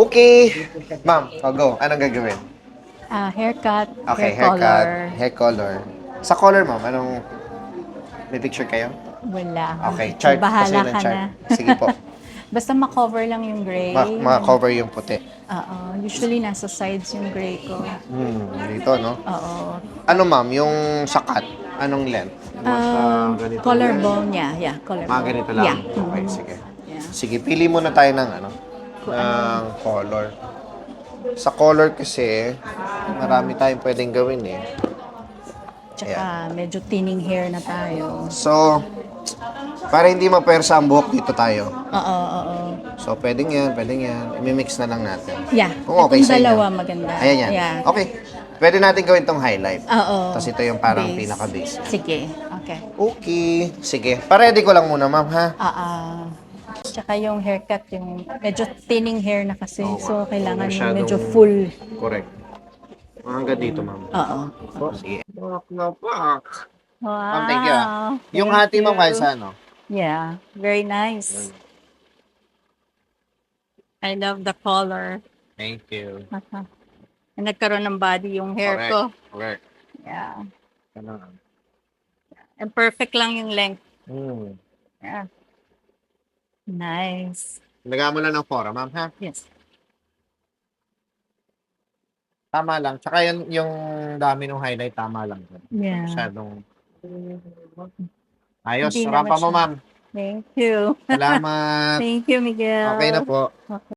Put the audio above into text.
Okay. Ma'am, go. Anong gagawin? Haircut, Okay, hair haircut, color. hair color. Sa color, ma'am, may picture kayo? Wala akong Okay, picture. chart. Bahala Pasuyin ng ka chart. na. Sige po. Basta ma-cover lang yung gray. Cover yung puti. Oo. Usually, nasa sides yung gray ko. Dito, no? Oo. Ano, ma'am, yung sakat? Anong length? Ganito Collarbone niya. Yeah, collarbone. ganito lang? Yeah. Okay, sige. Yeah. Sige, pili muna tayo ng Kung ano. ng color. Sa color kasi, marami tayong pwedeng gawin eh. Tsaka medyo thinning hair na tayo. So, para hindi mapersa ang buhok, dito tayo. Oo, oo. So, pwedeng yan, pwedeng yan. I-mix na lang natin. Yeah. Kung okay Itong sa inyo. dalawa maganda. Ayan yan. Yeah. Okay. Pwede natin gawin tong highlight. Oo. Tapos ito yung parang Base. pinaka-base. Sige. Okay. Okay. Sige. Pa-ready ko lang muna, ma'am, ha? Tsaka yung haircut, yung medyo thinning hair na kasi. So, kailangan Masyadong- medyo full. Correct. Hanggang dito, ma'am. Oo. Oh, sige. Pak. Wow. Ma'am, thank you, Yung Thank hati, ma'am, you. kahit sa ano? Yeah. Very nice. I love the color. Thank you. Nagkaroon ng body yung hair ko. Correct. Yeah. Ano? And perfect lang yung length. Hmm. Yeah. Nice. Lagyan mo lang ng fora, ma'am, ha? Yes. Tama lang. Tsaka yung dami ng highlight, tama lang. Yeah. Masyadong... Ayos. Hindi Rampa naman mo, siya- ma'am. Thank you. Salamat. Thank you, Miguel. Okay na po.